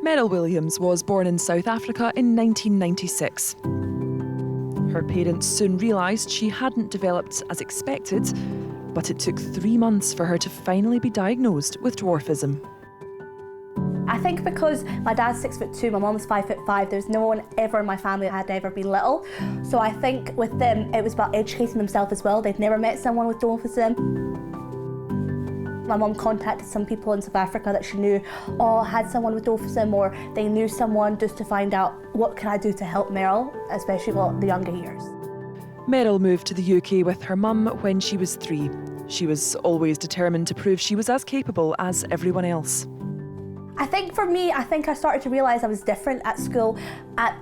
Meryl Williams was born in South Africa in 1996. Her parents soon realised she hadn't developed as expected, but it took 3 months for her to finally be diagnosed with dwarfism. I think because my dad's 6'2", my mum's 5'5", there's no one ever in my family that had ever been little. So I think with them, it was about educating themselves as well. They'd never met someone with dwarfism. My mum contacted some people in South Africa that she knew had someone with dwarfism, or they knew someone, just to find out what can I do to help Meryl, especially the younger years. Meryl moved to the UK with her mum when she was 3. She was always determined to prove she was as capable as everyone else. I think for me, I started to realise I was different at school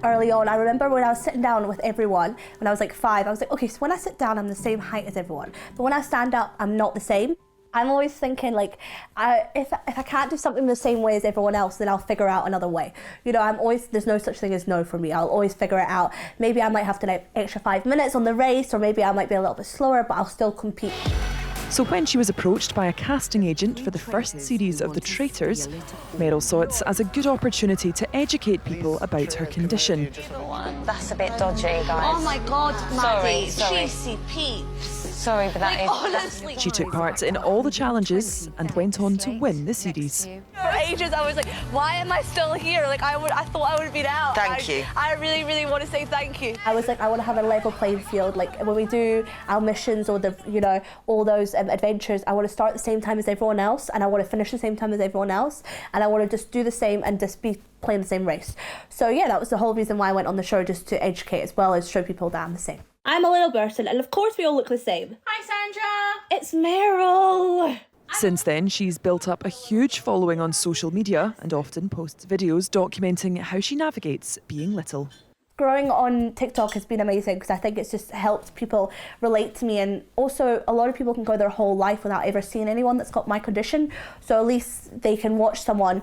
early on. I remember when I was sitting down with everyone, when I was like 5, I was like, okay, so when I sit down, I'm the same height as everyone. But when I stand up, I'm not the same. I'm always thinking, like, if I can't do something the same way as everyone else, then I'll figure out another way. You know, there's no such thing as no for me. I'll always figure it out. Maybe I might have to like extra 5 minutes on the race, or maybe I might be a little bit slower, but I'll still compete. So when she was approached by a casting agent for the first series of the Traitors, Meryl saw it as a good opportunity to educate people about her condition. That's a bit dodgy, guys. Oh my God, Maddie, sorry. juicy peeps. Sorry, but that is... Honestly. She took part in all the challenges and went on to win the series. For ages, I was like, why am I still here? Like, I thought I would have been out. Thank you. I really, really want to say thank you. I was like, I want to have a level playing field. Like when we do our missions or all those adventures, I want to start at the same time as everyone else, and I want to finish the same time as everyone else, and I want to just do the same and just be playing the same race. So yeah, that was the whole reason why I went on the show, just to educate as well as show people that I'm the same. I'm a little person, and of course we all look the same. Hi, Sandra. It's Meryl. Since then, she's built up a huge following on social media and often posts videos documenting how she navigates being little. Growing on TikTok has been amazing because I think it's just helped people relate to me, and also a lot of people can go their whole life without ever seeing anyone that's got my condition, so at least they can watch someone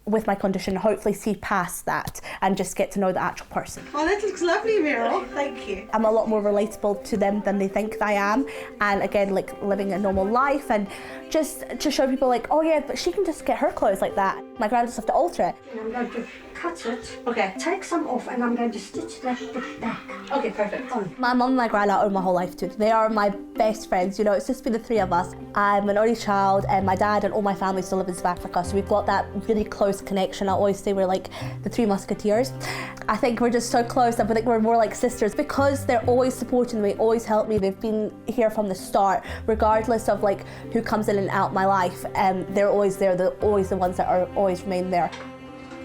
with my condition, hopefully see past that and just get to know the actual person. Oh, that looks lovely, Meryl. Thank you. I'm a lot more relatable to them than they think I am, and again, like living a normal life, and just to show people like, oh yeah, but she can just get her clothes like that. My grand just have to alter it. I'm going to cut it. Okay. Take some off, and I'm going to stitch that bit back. Okay, perfect. My mum and my granddad are my whole life too. They are my best friends, you know, it's just been the 3 of us. I'm an only child, and my dad and all my family still live in South Africa, so we've got that really close connection. I always say we're like the 3 musketeers. I think we're just so close. I think we're more like sisters because they're always supporting me, always help me. They've been here from the start, regardless of like who comes in and out my life. They're always there. They're always the ones that are always remain there.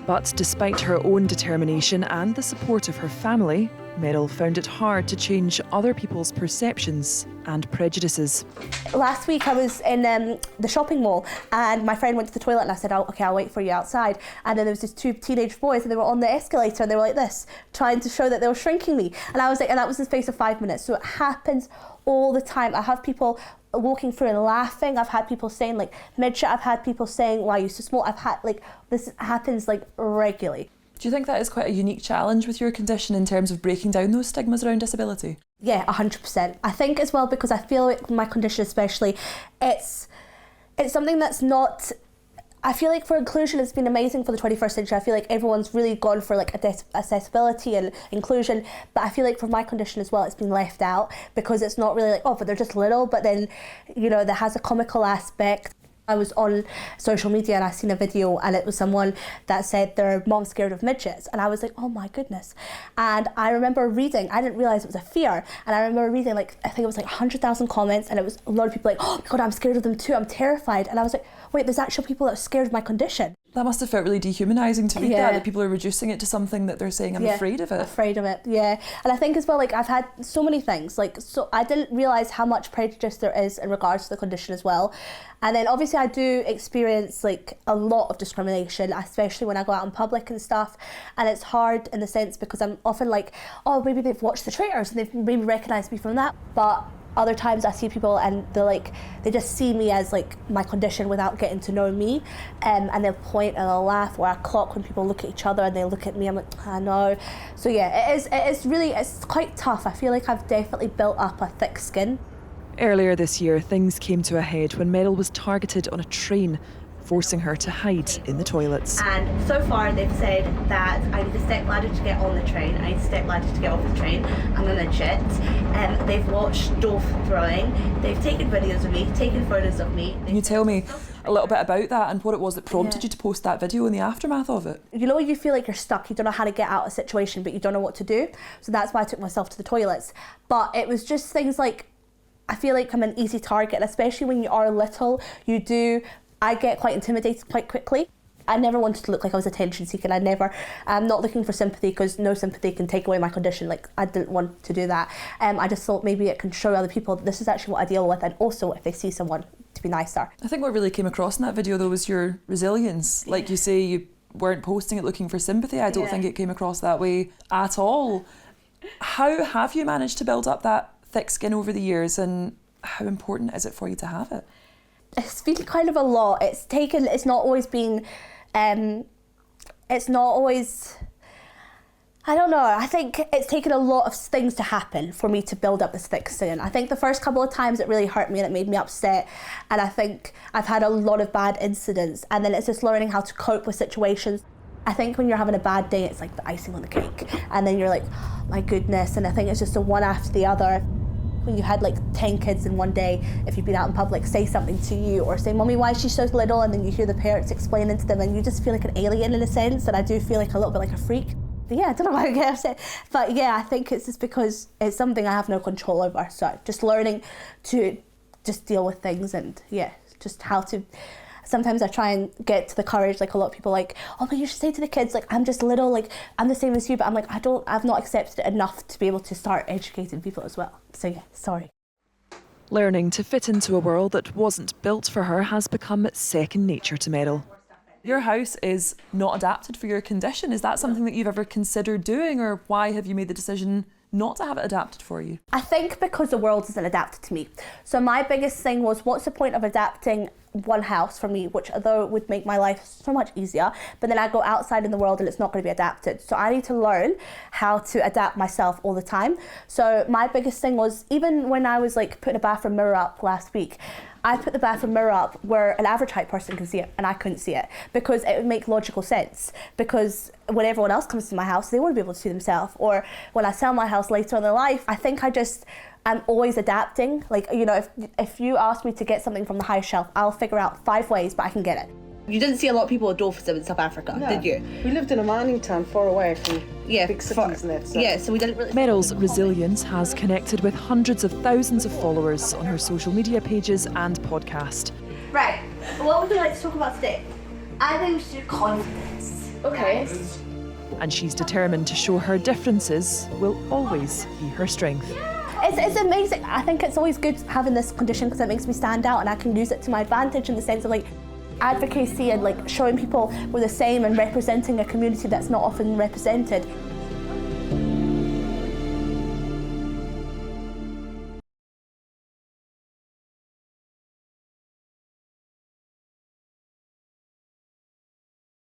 But despite her own determination and the support of her family, Meryl found it hard to change other people's perceptions and prejudices. Last week I was in the shopping mall, and my friend went to the toilet, and I said, oh, okay, I'll wait for you outside. And then there was these 2 teenage boys, and they were on the escalator, and they were like this, trying to show that they were shrinking me. And I was like, and that was the space of 5 minutes. So it happens all the time. I have people walking through and laughing. I've had people saying like midget. I've had people saying, why are you so small? I've had like, this happens like regularly. Do you think that is quite a unique challenge with your condition in terms of breaking down those stigmas around disability? Yeah, 100%. I think as well, because I feel like my condition especially, it's something that's not... I feel like for inclusion, it's been amazing for the 21st century. I feel like everyone's really gone for like accessibility and inclusion, but I feel like for my condition as well, it's been left out because it's not really like, oh, but they're just little, but then, you know, there has a comical aspect. I was on social media and I seen a video, and it was someone that said their mom's scared of midgets, and I was like, oh my goodness. And I remember reading, I didn't realise it was a fear, and I remember reading like, I think it was like 100,000 comments, and it was a lot of people like, oh my God, I'm scared of them too, I'm terrified. And I was like, wait, there's actual people that are scared of my condition. That must have felt really dehumanising to read that people are reducing it to something that they're saying, I'm afraid of it. Afraid of it, yeah. And I think as well, like I've had so many things, like, so I didn't realise how much prejudice there is in regards to the condition as well. And then obviously I do experience like a lot of discrimination, especially when I go out in public and stuff. And it's hard in the sense because I'm often like, oh, maybe they've watched the Traitors and they've maybe recognised me from that. But other times I see people and they're like, they just see me as like my condition without getting to know me, and they'll point and they'll laugh, or I clock when people look at each other and they look at me, I'm like, I know. So yeah, it's quite tough. I feel like I've definitely built up a thick skin. Earlier this year, things came to a head when Meryl was targeted on a train forcing her to hide in the toilets. And so far they've said that I need a step ladder to get on the train, I need a step ladder to get off the train, I'm legit. They've watched dwarf throwing, they've taken videos of me, taken photos of me. Can you tell me a little bit about that and what it was that prompted you to post that video in the aftermath of it? You know, you feel like you're stuck, you don't know how to get out of a situation, but you don't know what to do. So that's why I took myself to the toilets. But it was just things like, I feel like I'm an easy target, especially when you are little, I get quite intimidated quite quickly. I never wanted to look like I was attention seeking. I'm not looking for sympathy, because no sympathy can take away my condition. Like, I didn't want to do that. I just thought maybe it can show other people this is actually what I deal with, and also if they see someone, to be nicer. I think what really came across in that video though was your resilience. Like you say, you weren't posting it looking for sympathy. I don't think it came across that way at all. How have you managed to build up that thick skin over the years, and how important is it for you to have it? It's been kind of a lot. It's not always been, I don't know, I think it's taken a lot of things to happen for me to build up this thick skin. I think the first couple of times it really hurt me and it made me upset, and I think I've had a lot of bad incidents, and then it's just learning how to cope with situations. I think when you're having a bad day, it's like the icing on the cake, and then you're like, oh, my goodness, and I think it's just a one after the other. When you had like 10 kids in one day, if you've been out in public, say something to you or say, "Mummy, why is she so little?" and then you hear the parents explaining to them, and you just feel like an alien in a sense, and I do feel like a little bit like a freak. But yeah, I don't know why I get upset. But yeah, I think it's just because it's something I have no control over. So just learning to just deal with things, and yeah, just how to. Sometimes I try and get to the courage, like a lot of people like, "Oh, but you should say to the kids, like, I'm just little, like, I'm the same as you," but I'm like, I've not accepted it enough to be able to start educating people as well. So yeah, sorry. Learning to fit into a world that wasn't built for her has become second nature to Meryl. Your house is not adapted for your condition. Is that something that you've ever considered doing, or why have you made the decision not to have it adapted for you? I think because the world isn't adapted to me. So my biggest thing was, what's the point of adapting one house for me, which although it would make my life so much easier, but then I go outside in the world and it's not going to be adapted. So I need to learn how to adapt myself all the time. So my biggest thing was, even when I was like putting a bathroom mirror up last week, I put the bathroom mirror up where an average height person can see it, and I couldn't see it, because it would make logical sense. Because when everyone else comes to my house, they want to be able to see themselves. Or when I sell my house later on in life, I think I'm always adapting. Like, you know, if you ask me to get something from the high shelf, I'll figure out 5 ways, but I can get it. You didn't see a lot of people with dwarfism in South Africa, did you? We lived in a mining town far away from big cities and that. So. Yeah, so we didn't really... Meryl's resilience has connected with hundreds of thousands of followers on her social media pages and podcast. Right, what would you like to talk about today? I think we should do confidence. Okay. And she's determined to show her differences will always be her strength. It's amazing. I think it's always good having this condition, because it makes me stand out, and I can use it to my advantage in the sense of like advocacy and like showing people we're the same and representing a community that's not often represented.